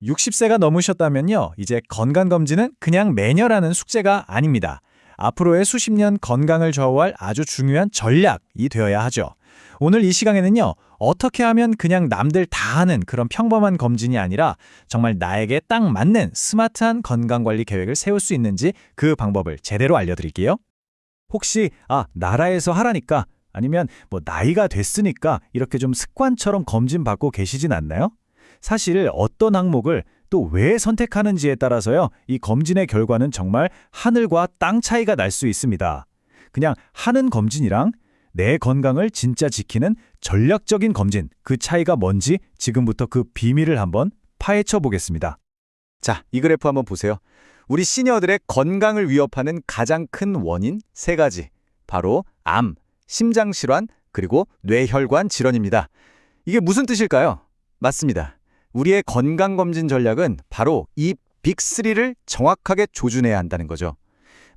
60세가 넘으셨다면요, 이제 건강검진은 그냥 매년하는 숙제가 아닙니다. 앞으로의 수십 년 건강을 좌우할 아주 중요한 전략이 되어야 하죠. 오늘 이 시간에는요, 어떻게 하면 그냥 남들 다 하는 그런 평범한 검진이 아니라 정말 나에게 딱 맞는 스마트한 건강관리 계획을 세울 수 있는지 그 방법을 제대로 알려드릴게요. 혹시 나라에서 하라니까 아니면 나이가 됐으니까 이렇게 좀 습관처럼 검진 받고 계시진 않나요? 사실 어떤 항목을 또 왜 선택하는지에 따라서요, 이 검진의 결과는 정말 하늘과 땅 차이가 날 수 있습니다. 그냥 하는 검진이랑 내 건강을 진짜 지키는 전략적인 검진, 그 차이가 뭔지 지금부터 그 비밀을 한번 파헤쳐 보겠습니다. 자, 이 그래프 한번 보세요. 우리 시니어들의 건강을 위협하는 가장 큰 원인 세 가지. 바로 암, 심장질환, 그리고 뇌혈관 질환입니다. 이게 무슨 뜻일까요? 맞습니다. 우리의 건강검진 전략은 바로 이 빅3를 정확하게 조준해야 한다는 거죠.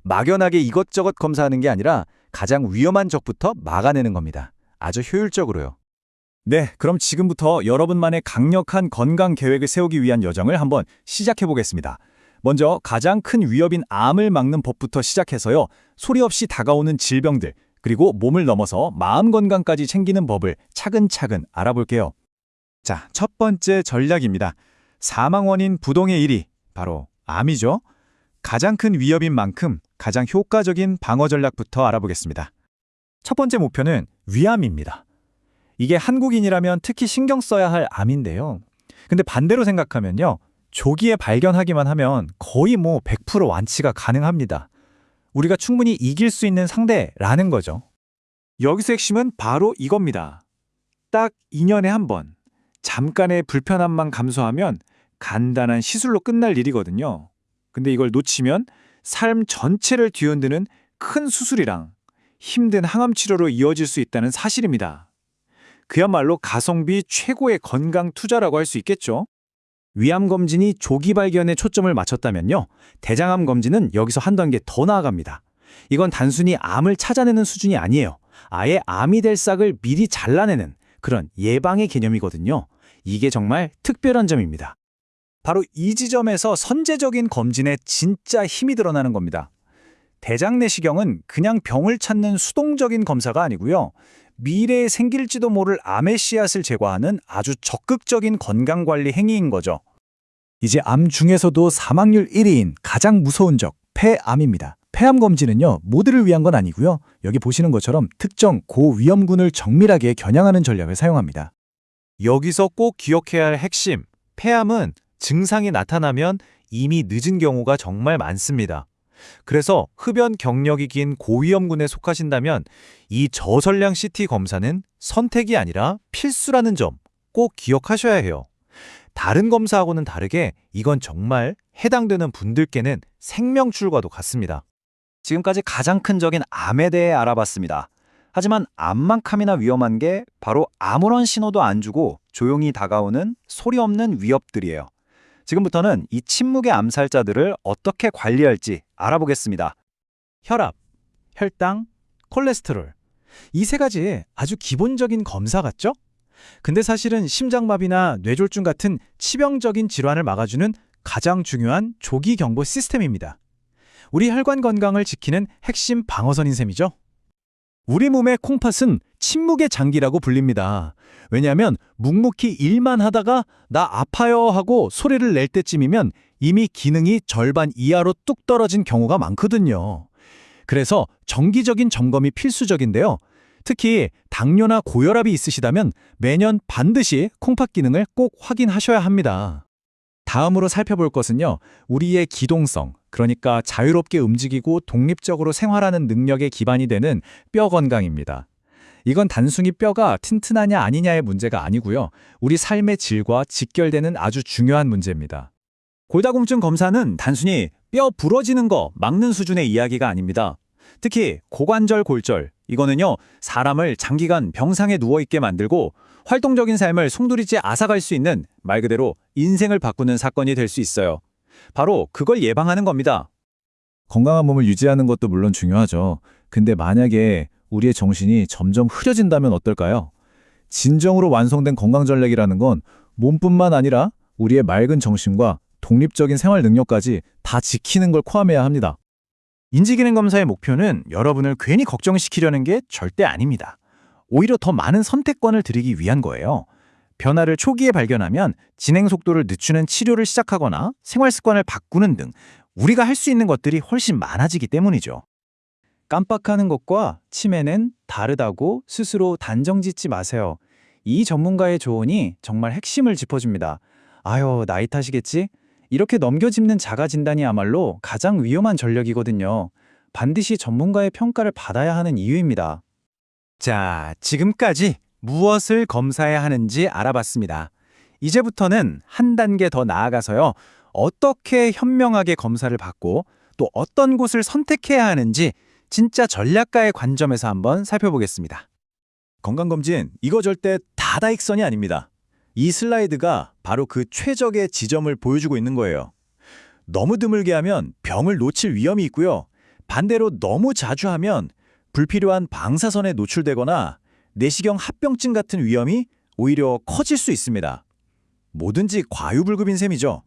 막연하게 이것저것 검사하는 게 아니라 가장 위험한 적부터 막아내는 겁니다. 아주 효율적으로요. 네, 그럼 지금부터 여러분만의 강력한 건강 계획을 세우기 위한 여정을 한번 시작해 보겠습니다. 먼저 가장 큰 위협인 암을 막는 법부터 시작해서요, 소리 없이 다가오는 질병들, 그리고 몸을 넘어서 마음 건강까지 챙기는 법을 차근차근 알아볼게요. 자, 첫 번째 전략입니다. 사망 원인 부동의 1위, 바로 암이죠. 가장 큰 위협인 만큼 가장 효과적인 방어 전략부터 알아보겠습니다. 첫 번째 목표는 위암입니다. 이게 한국인이라면 특히 신경 써야 할 암인데요. 근데 반대로 생각하면요, 조기에 발견하기만 하면 거의 100% 완치가 가능합니다. 우리가 충분히 이길 수 있는 상대라는 거죠. 여기서 핵심은 바로 이겁니다. 딱 2년에 한 번, 잠깐의 불편함만 감소하면 간단한 시술로 끝날 일이거든요. 근데 이걸 놓치면 삶 전체를 뒤흔드는 큰 수술이랑 힘든 항암 치료로 이어질 수 있다는 사실입니다. 그야말로 가성비 최고의 건강 투자라고 할 수 있겠죠. 위암 검진이 조기 발견에 초점을 맞췄다면요, 대장암 검진은 여기서 한 단계 더 나아갑니다. 이건 단순히 암을 찾아내는 수준이 아니에요. 아예 암이 될 싹을 미리 잘라내는 그런 예방의 개념이거든요. 이게 정말 특별한 점입니다. 바로 이 지점에서 선제적인 검진에 진짜 힘이 드러나는 겁니다. 대장 내시경은 그냥 병을 찾는 수동적인 검사가 아니고요, 미래에 생길지도 모를 암의 씨앗을 제거하는 아주 적극적인 건강관리 행위인 거죠. 이제 암 중에서도 사망률 1위인 가장 무서운 적, 폐암입니다. 폐암 검진은요, 모두를 위한 건 아니고요, 여기 보시는 것처럼 특정 고위험군을 정밀하게 겨냥하는 전략을 사용합니다. 여기서 꼭 기억해야 할 핵심, 폐암은 증상이 나타나면 이미 늦은 경우가 정말 많습니다. 그래서 흡연 경력이 긴 고위험군에 속하신다면 이 저설량 CT 검사는 선택이 아니라 필수라는 점 꼭 기억하셔야 해요. 다른 검사하고는 다르게 이건 정말 해당되는 분들께는 생명줄과도 같습니다. 지금까지 가장 큰 적인 암에 대해 알아봤습니다. 하지만 암만큼이나 위험한 게 바로 아무런 신호도 안 주고 조용히 다가오는 소리 없는 위협들이에요. 지금부터는 이 침묵의 암살자들을 어떻게 관리할지 알아보겠습니다. 혈압, 혈당, 콜레스테롤. 이 세 가지 아주 기본적인 검사 같죠? 근데 사실은 심장마비나 뇌졸중 같은 치명적인 질환을 막아주는 가장 중요한 조기 경보 시스템입니다. 우리 혈관 건강을 지키는 핵심 방어선인 셈이죠. 우리 몸의 콩팥은 침묵의 장기라고 불립니다. 왜냐하면 묵묵히 일만 하다가 나 아파요 하고 소리를 낼 때쯤이면 이미 기능이 절반 이하로 뚝 떨어진 경우가 많거든요. 그래서 정기적인 점검이 필수적인데요. 특히 당뇨나 고혈압이 있으시다면 매년 반드시 콩팥 기능을 꼭 확인하셔야 합니다. 다음으로 살펴볼 것은요, 우리의 기동성, 그러니까 자유롭게 움직이고 독립적으로 생활하는 능력의 기반이 되는 뼈 건강입니다. 이건 단순히 뼈가 튼튼하냐 아니냐의 문제가 아니고요, 우리 삶의 질과 직결되는 아주 중요한 문제입니다. 골다공증 검사는 단순히 뼈 부러지는 거 막는 수준의 이야기가 아닙니다. 특히 고관절 골절, 이거는요, 사람을 장기간 병상에 누워있게 만들고 활동적인 삶을 송두리째 앗아갈 수 있는 말 그대로 인생을 바꾸는 사건이 될 수 있어요. 바로 그걸 예방하는 겁니다. 건강한 몸을 유지하는 것도 물론 중요하죠. 근데 만약에 우리의 정신이 점점 흐려진다면 어떨까요? 진정으로 완성된 건강 전략이라는 건 몸뿐만 아니라 우리의 맑은 정신과 독립적인 생활 능력까지 다 지키는 걸 포함해야 합니다. 인지기능 검사의 목표는 여러분을 괜히 걱정시키려는 게 절대 아닙니다. 오히려 더 많은 선택권을 드리기 위한 거예요. 변화를 초기에 발견하면 진행 속도를 늦추는 치료를 시작하거나 생활 습관을 바꾸는 등 우리가 할 수 있는 것들이 훨씬 많아지기 때문이죠. 깜빡하는 것과 치매는 다르다고 스스로 단정짓지 마세요. 이 전문가의 조언이 정말 핵심을 짚어줍니다. 아유, 나이 탓이겠지? 이렇게 넘겨짚는 자가 진단이야말로 가장 위험한 전략이거든요. 반드시 전문가의 평가를 받아야 하는 이유입니다. 자, 지금까지 무엇을 검사해야 하는지 알아봤습니다. 이제부터는 한 단계 더 나아가서요. 어떻게 현명하게 검사를 받고 또 어떤 곳을 선택해야 하는지 진짜 전략가의 관점에서 한번 살펴보겠습니다. 건강검진, 이거 절대 다다익선이 아닙니다. 이 슬라이드가 바로 그 최적의 지점을 보여주고 있는 거예요. 너무 드물게 하면 병을 놓칠 위험이 있고요. 반대로 너무 자주 하면 불필요한 방사선에 노출되거나 내시경 합병증 같은 위험이 오히려 커질 수 있습니다. 뭐든지 과유불급인 셈이죠.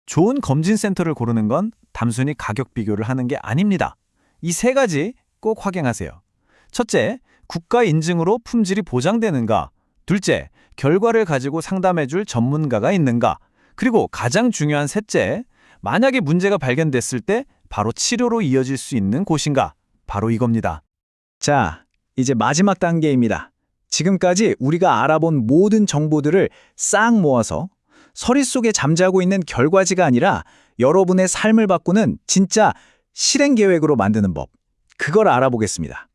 좋은 검진센터를 고르는 건 단순히 가격 비교를 하는 게 아닙니다. 이 세 가지 꼭 확인하세요. 첫째, 국가 인증으로 품질이 보장되는가? 둘째, 결과를 가지고 상담해줄 전문가가 있는가? 그리고 가장 중요한 셋째, 만약에 문제가 발견됐을 때 바로 치료로 이어질 수 있는 곳인가? 바로 이겁니다. 자, 이제 마지막 단계입니다. 지금까지 우리가 알아본 모든 정보들을 싹 모아서 서리 속에 잠자고 있는 결과지가 아니라 여러분의 삶을 바꾸는 진짜 실행 계획으로 만드는 법. 그걸 알아보겠습니다.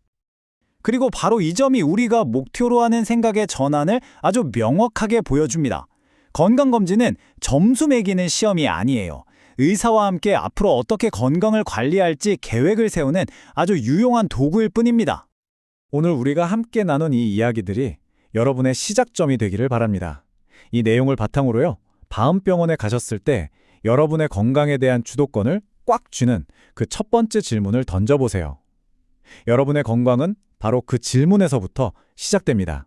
그리고 바로 이 점이 우리가 목표로 하는 생각의 전환을 아주 명확하게 보여줍니다. 건강검진은 점수 매기는 시험이 아니에요. 의사와 함께 앞으로 어떻게 건강을 관리할지 계획을 세우는 아주 유용한 도구일 뿐입니다. 오늘 우리가 함께 나눈 이 이야기들이 여러분의 시작점이 되기를 바랍니다. 이 내용을 바탕으로요, 다음 병원에 가셨을 때 여러분의 건강에 대한 주도권을 꽉 쥐는 그 첫 번째 질문을 던져보세요. 여러분의 건강은 바로 그 질문에서부터 시작됩니다.